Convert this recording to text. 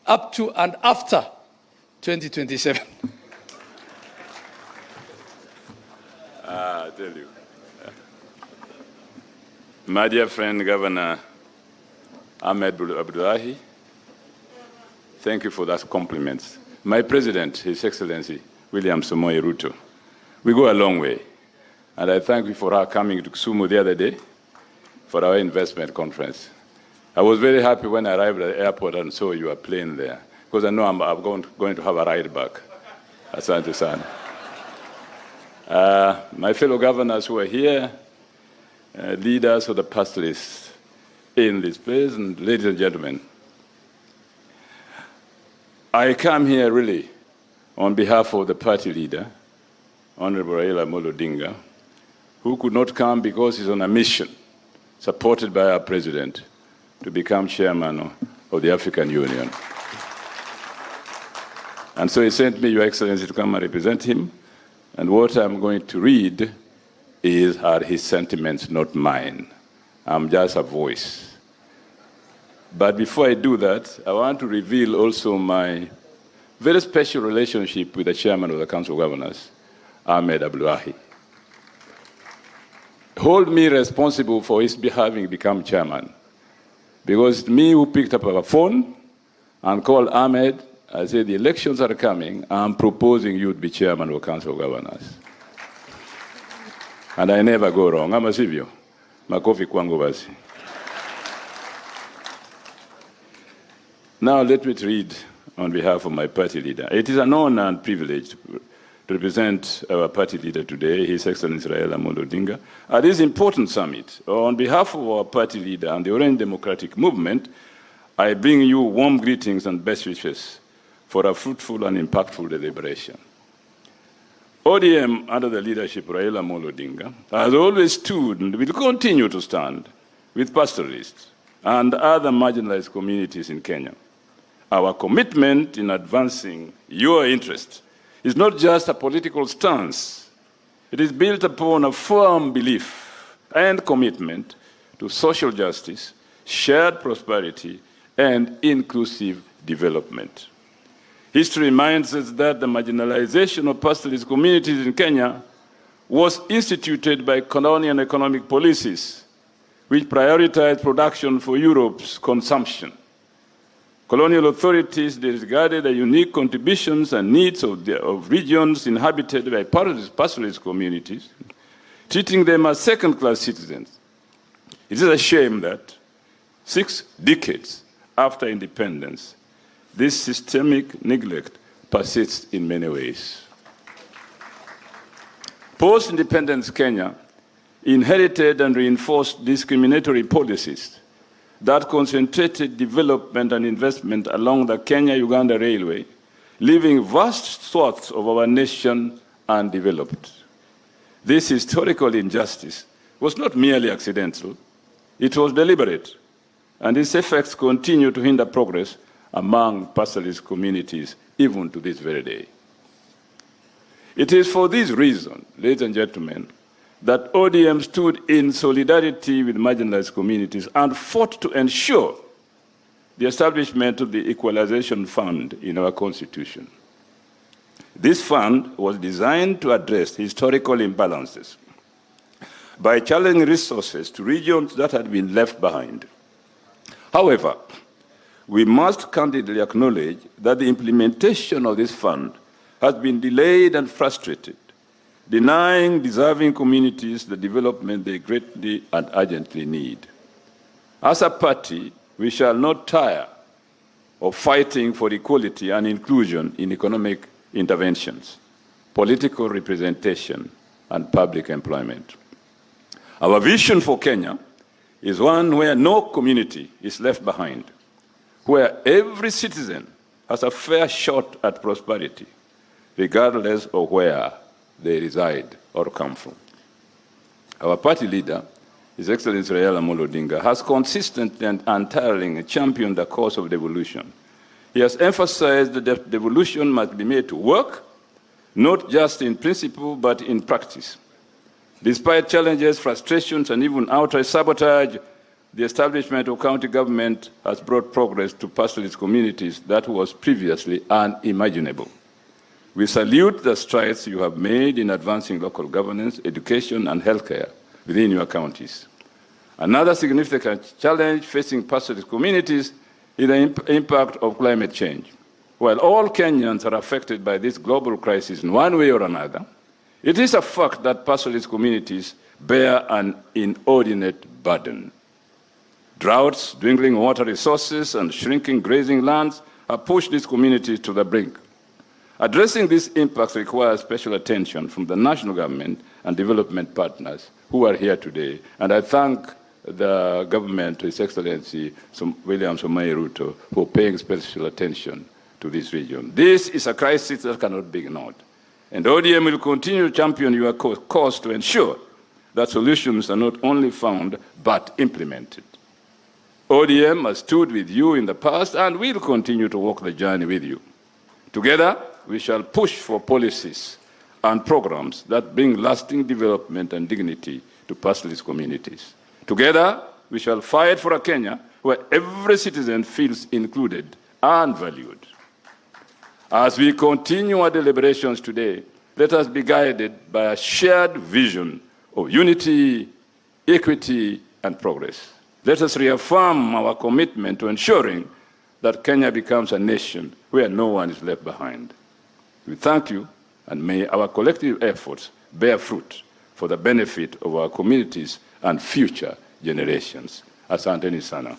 up to and after 2027. I tell you. My dear friend, Governor Ahmed Abdullahi, thank you for that compliment. My President, His Excellency William Samoei Ruto, we go a long way. And I thank you for her coming to Kisumu the other day for our investment conference. I was very happy when I arrived at the airport and saw your plane there, because I know I'm going to have a ride back. Asante sana. My fellow governors who are here, leaders of the pastoralists in this place, and ladies and gentlemen, I come here really on behalf of the party leader, Honorable Raila Amolo Odinga, who could not come because he's on a mission supported by our president to become chairman of the African Union. And so he sent me, Your Excellency, to come and represent him. And what I'm going to read are his sentiments, not mine. I'm just a voice. But before I do that, I want to reveal also my very special relationship with the chairman of the Council of Governors, Ahmed Abdullahi. Hold me responsible for his having become chairman, because it's me who picked up a phone and called Ahmed. I said, the elections are coming. I'm proposing you to be chairman of the Council of Governors. And I never go wrong. Ama sivyo? Makofi kwangu basi. Now let me read on behalf of my party leader. It is an honor and privilege to represent our party leader today, His Excellency Raila Amolo Odinga, at this important summit. On behalf of our party leader and the Orange Democratic Movement, I bring you warm greetings and best wishes for a fruitful and impactful deliberation. ODM, under the leadership of Raila Amolo Odinga, has always stood and will continue to stand with pastoralists and other marginalized communities in Kenya. Our commitment in advancing your interest is not just a political stance. It is built upon a firm belief and commitment to social justice, shared prosperity, and inclusive development. History reminds us that the marginalization of pastoralist communities in Kenya was instituted by colonial economic policies, which prioritized production for Europe's consumption. Colonial authorities disregarded the unique contributions and needs of regions inhabited by pastoralist communities, treating them as second-class citizens. It is a shame that 6 decades after independence, this systemic neglect persists in many ways. Post-independence Kenya inherited and reinforced discriminatory policies that concentrated development and investment along the Kenya-Uganda Railway, leaving vast swaths of our nation undeveloped. This historical injustice was not merely accidental, it was deliberate, and its effects continue to hinder progress among pastoralist communities even to this very day. It is for this reason, ladies and gentlemen, that ODM stood in solidarity with marginalized communities and fought to ensure the establishment of the Equalization Fund in our Constitution. This fund was designed to address historical imbalances by channeling resources to regions that had been left behind. However, we must candidly acknowledge that the implementation of this fund has been delayed and frustrated, denying deserving communities the development they greatly and urgently need. As a party, we shall not tire of fighting for equality and inclusion in economic interventions, political representation, and public employment. Our vision for Kenya is one where no community is left behind, where every citizen has a fair shot at prosperity, regardless of where they reside or come from. Our party leader, His Excellency Raila Amolo Odinga, has consistently and untiringly championed the cause of devolution. He has emphasized that devolution must be made to work, not just in principle, but in practice. Despite challenges, frustrations, and even outright sabotage, the establishment of county government has brought progress to pastoralist communities that was previously unimaginable. We salute the strides you have made in advancing local governance, education, and healthcare within your counties. Another significant challenge facing pastoralist communities is the impact of climate change. While all Kenyans are affected by this global crisis in one way or another, it is a fact that pastoralist communities bear an inordinate burden. Droughts, dwindling water resources, and shrinking grazing lands have pushed these communities to the brink. Addressing these impacts requires special attention from the national government and development partners who are here today, and I thank the government, His Excellency William Samoei Ruto, for paying special attention to this region. This is a crisis that cannot be ignored, and ODM will continue to champion your cause to ensure that solutions are not only found but implemented. ODM has stood with you in the past and will continue to walk the journey with you. Together, we shall push for policies and programs that bring lasting development and dignity to pastoralist communities. Together, we shall fight for a Kenya where every citizen feels included and valued. As we continue our deliberations today, let us be guided by a shared vision of unity, equity, and progress. Let us reaffirm our commitment to ensuring that Kenya becomes a nation where no one is left behind. We thank you, and may our collective efforts bear fruit for the benefit of our communities and future generations. Asanteni sana.